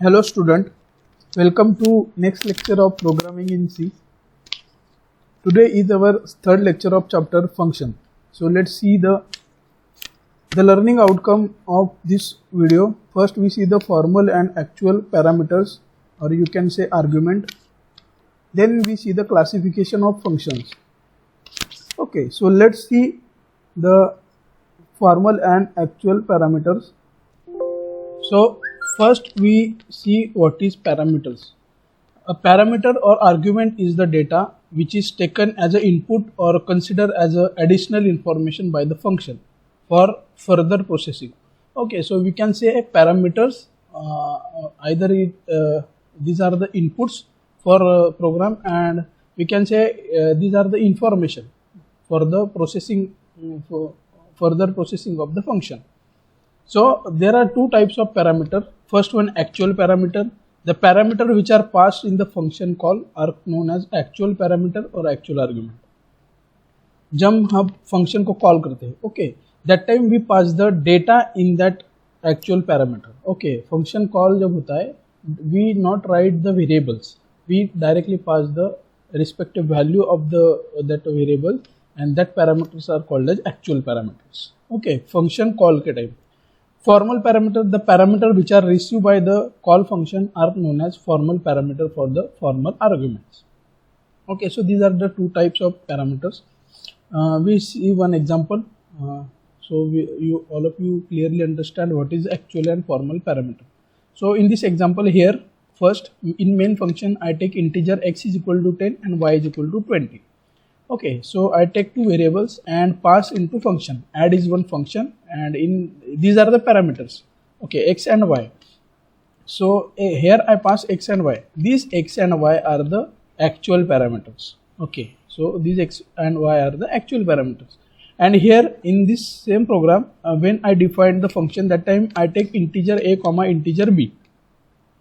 Hello student, welcome to next lecture of programming in C. Today is our third lecture of chapter function. So let's see the learning outcome of this video. First we see the formal and actual parameters, or you can say argument. Then we see the classification of functions. Okay, so let's see the formal and actual parameters. So first we see what is parameters. A parameter or argument is the data which is taken as an input or considered as a additional information by the function for further processing. Okay, so we can say parameters, these are the inputs for a program, and we can say these are the information for the processing, for further processing of the function. So there are two types of parameter. First one, actual parameter. The parameter which are passed in the function call are known as actual parameter or actual argument. जब हम function को call करते हैं, okay, that time we pass the data in that actual parameter. Okay, function call जब होता है, we not write the variables. We directly pass the respective value of that variable, and that parameters are called as actual parameters. Okay, function call के time. Formal parameter, the parameter which are received by the call function are known as formal parameter for the formal arguments. Okay, so these are the two types of parameters. We see one example. So all of you clearly understand what is actual and formal parameter. So in this example here, first in main function I take integer x is equal to 10 and y is equal to 20. Okay, so I take two variables and pass into function. Add is one function, and these are the parameters. Okay, x and y. So here I pass x and y. These x and y are the actual parameters. Okay, so these x and y are the actual parameters. And here in this same program, when I define the function, that time I take integer a comma integer b.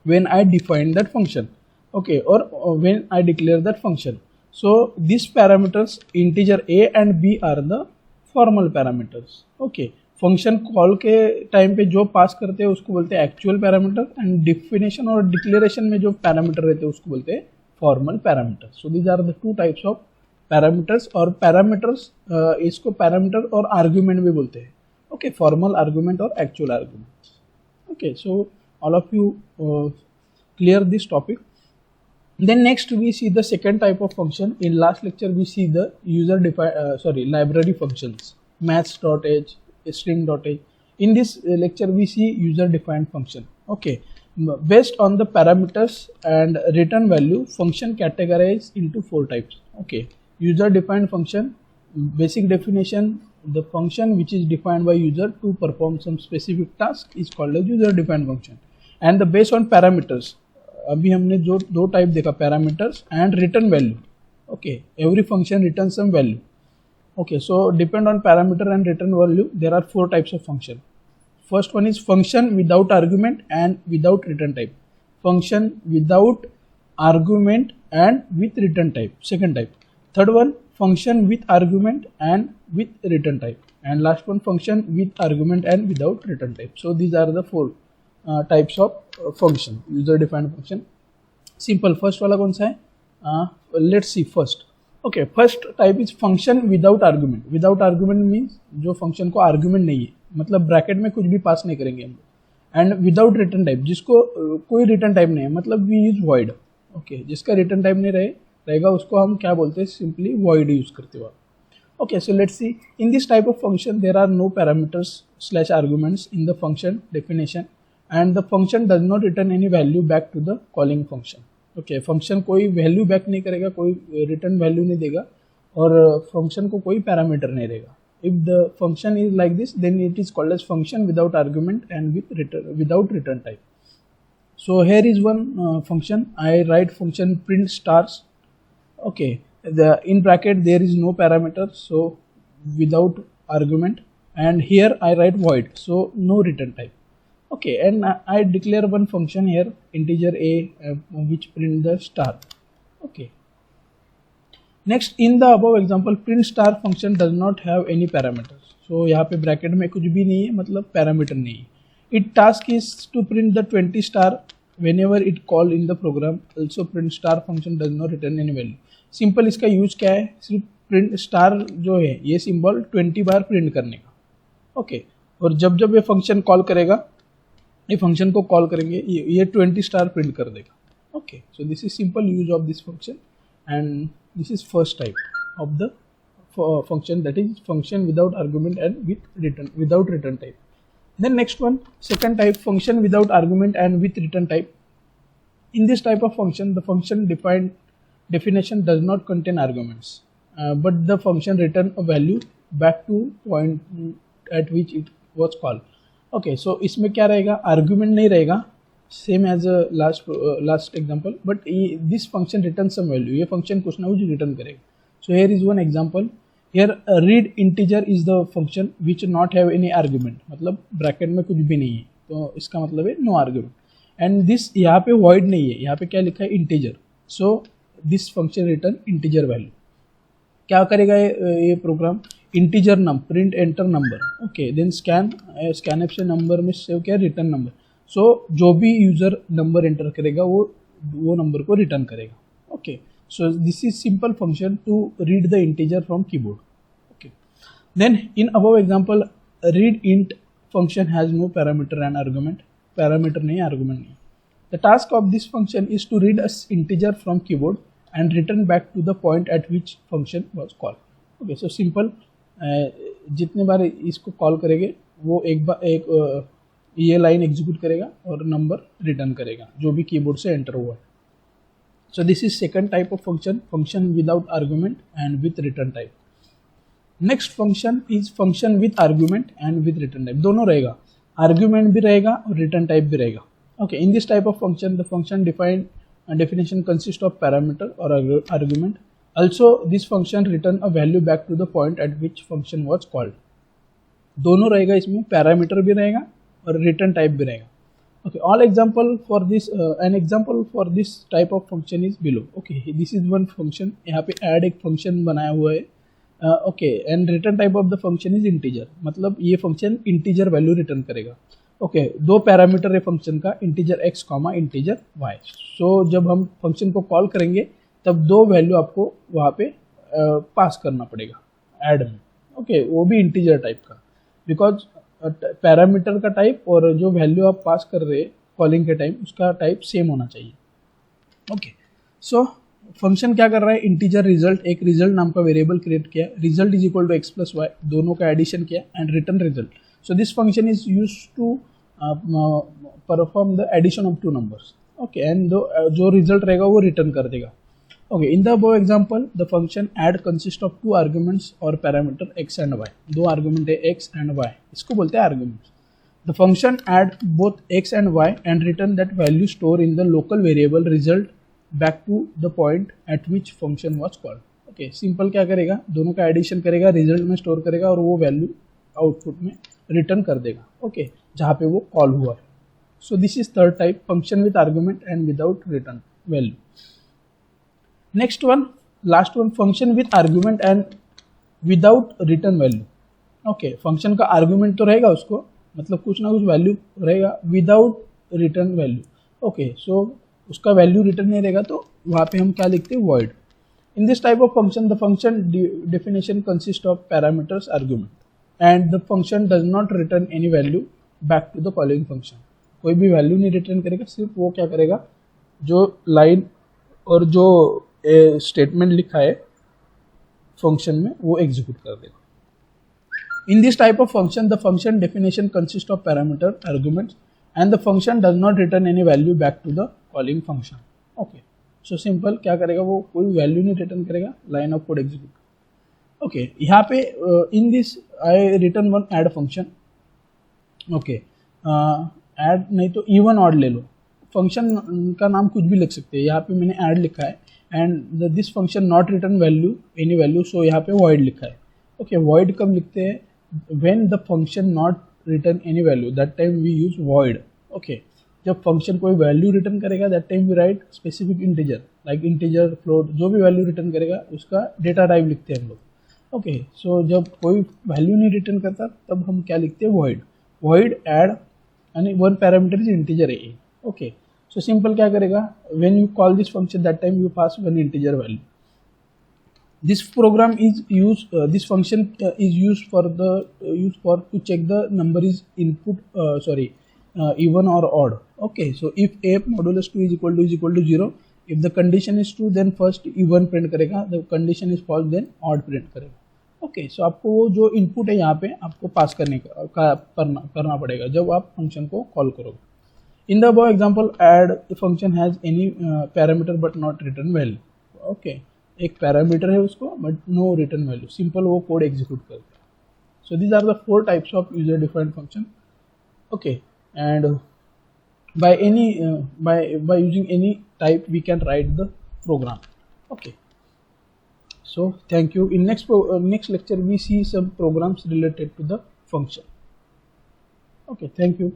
When I define that function, okay, or when I declare that function. So these parameters integer a and b are the formal parameters. Okay, function call के time पे जो पास करते हैं उसको बोलते हैं actual parameter, and definition और declaration में जो parameter रहते हैं उसको बोलते हैं formal parameter. So these are the two types of parameters, और parameters इसको parameter और argument भी बोलते हैं. Okay, formal argument और actual argument. Okay, so all of you clear this topic. Then next we see the second type of function. In last lecture we see the library functions, maths.h, string.h. In this lecture we see user defined function. Okay, based on the parameters and return value, function categorized into four types. Okay, user defined function, basic definition, the function which is defined by user to perform some specific task is called as user defined function. And the based on parameters, अभी हमने जो दो type देखा, parameters and return value. Okay, every function return some value. Okay, so depend on parameter and return value there are four types of function. First one is function without argument and without return type. Function without argument and with return type, second type. Third one function with argument and with return type, and last one function with argument and without return type. So these are the four types of function, user defined function. Simple first वाला कौन सा है? Let's see first. Okay, first type is function without argument. Without argument means जो function को argument नहीं है, मतलब bracket में कुछ भी पास नहीं करेंगे हम. एंड विदाउट रिटर्न टाइप, जिसको कोई रिटर्न टाइप नहीं है, मतलब वी यूज वॉइड. ओके, जिसका रिटर्न टाइप नहीं रहेगा उसको हम क्या बोलते हैं? सिंपली वॉइड यूज करते हो. Okay, so let's see. In this type of function there are no parameters / arguments in the function definition, and the function does not return any value back to the calling function. Okay, function कोई value back नहीं करेगा, कोई return value नहीं देगा, और function को कोई parameter नहीं रहेगा. If the function is like this, then it is called as function without argument and without return type. So here is one function. I write function print stars. Okay, in bracket there is no parameter, so without argument, and here I write void, so no return type. Okay, and I declare one function here, integer a, which print the star. Okay, next in the above example, print star function does not have any parameters. So यहाँ पे bracket में कुछ भी नहीं है, मतलब parameter नहीं है. It task is to print the 20 star whenever it call in the program also print star function does not return any value. Simple इसका यूज क्या है, सिर्फ प्रिंट स्टार जो है ये सिंबल 20 बार प्रिंट करने का. ओके और जब जब ये फंक्शन कॉल करेगा, ये फंक्शन को कॉल करेंगे ये 20 स्टार प्रिंट कर देगा. Okay so this is simple use of this function and this is first type of the function, that is function without argument and without return type. Then next one, second type, function without argument and with return type. In this type of function, the function definition does not contain arguments, but the function return a value back to point at which it was called. Okay, so इसमें क्या रहेगा, argument नहीं रहेगा, same as last example, but this function returns some value. ये function कुछ ना कुछ return करेगा. So here is one example. Here read integer is the function which not have any argument, मतलब ब्रैकेट में कुछ भी नहीं है, तो इसका मतलब है नो आर्ग्यूमेंट. एंड दिस यहाँ पे void नहीं है, यहाँ पे क्या लिखा है integer. So this function return integer value. क्या करेगा ये program, integer num print enter number. Okay, then scanf से नंबर में सेव किया रिटर्न नंबर. सो जो भी यूजर नंबर एंटर करेगा वो नंबर को रिटर्न करेगा. Okay so this is simple function to read the integer from keyboard. Okay, then in above example, read int function has no parameter and argument. Parameter नहीं, argument नहीं. The task of this function is to read a integer from keyboard and return back to the point at which function was called. Okay, so simple. जितने बार इसको call करेंगे वो एक ये line execute करेगा और नंबर रिटर्न करेगा जो भी कीबोर्ड से एंटर हुआ है. So this is second type of function without argument and with return type. Next function is function with argument and with return type. दोनों रहेगा, argument भी रहेगा और return type भी रहेगा. Okay, in this type of function, the function definition consists of parameter or argument. Also, this function return a value back to the point at which function was called. दोनों रहेगा इसमें, parameter भी रहेगा और return type भी रहेगा. Okay, all example for this an example for this type of function is below. Okay, this is one function, यहाँ पे add एक function बनाया हुआ है. Okay, and return type of the function is integer. मतलब ये function integer value return करेगा. Okay, दो पैरामीटर है function का, integer x, integer y. So जब हम function को call करेंगे तब दो वैल्यू आपको वहाँ पे पास करना पड़ेगा add में. Okay, वो भी integer type का, because पैरामीटर का टाइप और जो वैल्यू आप पास कर रहे हैं कॉलिंग के टाइम उसका टाइप सेम होना चाहिए. ओके सो फंक्शन क्या कर रहा है, इंटीजर रिजल्ट, एक रिजल्ट नाम का वेरिएबल क्रिएट किया, result is equal to x plus y, दोनों का एडिशन किया and return result. So this function is use to perform the addition of two numbers. Okay एंड जो रिजल्ट रहेगा वो रिटर्न कर देगा. Okay, in the above example, the function add consists of two arguments or parameter x and y. दो argument है x and y, इसको बोलते हैं arguments. The function add both x and y and return that value stored in the local variable result back to the point at which function was called. Okay, simple क्या करेगा, दोनों का addition करेगा, result में store करेगा और वो value output में रिटर्न कर देगा. ओके जहाँ पे वो कॉल हुआ है. So this is third type, function with argument and without return value. Next one, last one, function with argument and without return value. Okay, function का argument तो रहेगा उसको, मतलब कुछ ना कुछ वैल्यू रहेगा without return value. Okay, so उसका वैल्यू रिटर्न नहीं रहेगा तो वहाँ पे हम क्या लिखते हैं, void. In this type of function, the function definition consists of parameters argument and the function does not return any value back to the calling function. कोई भी वैल्यू नहीं रिटर्न करेगा, सिर्फ वो क्या करेगा, जो लाइन और जो स्टेटमेंट लिखा है फंक्शन में वो एग्जीक्यूट कर देगा. In this type of function the function definition consist of parameter arguments and the function does not return any value back to the calling function. Okay so simple क्या करेगा, वो कोई वैल्यू नहीं return करेगा, line of code execute. Okay यहाँ पे in this I return one add function. Okay add नहीं तो इवन ऑड ले लो, फंक्शन का नाम कुछ भी लिख सकते हैं. यहाँ पे मैंने ऐड लिखा है and this function not return value any value, so यहाँ पे void लिखा है. ओके void कब लिखते हैं, when the function not return any value, that time we use void. Okay जब फंक्शन कोई वैल्यू रिटर्न करेगा that time we write specific integer, like integer, float, जो भी वैल्यू रिटर्न करेगा उसका डेटा टाइप लिखते हैं हम लोग. ओके सो जब कोई वैल्यू नहीं रिटर्न करता तब हम क्या लिखते हैं, void. Void add and one parameter is integer a. Okay, So simple क्या करेगा, when you call this function that time you pass one integer value. This program is used, this function is used for to check the number is input, even or odd. Okay, so if a modulus 2 is equal to 0, if the condition is true then first even print करेगा, the condition is false then odd print करेगा. Okay, सो आपको वो जो input है यहाँ पे आपको पास करना पड़ेगा जब आप फंक्शन को कॉल करोगे. In the above example add function has any parameter but not return value. Okay, एक पैरामीटर है उसको but no return value, simple वो कोड एग्जीक्यूट करता है. So these are the 4 types of user defined function. Okay, and by using any type we can write the program. Okay, so thank you. In next lecture we see some programs related to the function. Okay, thank you.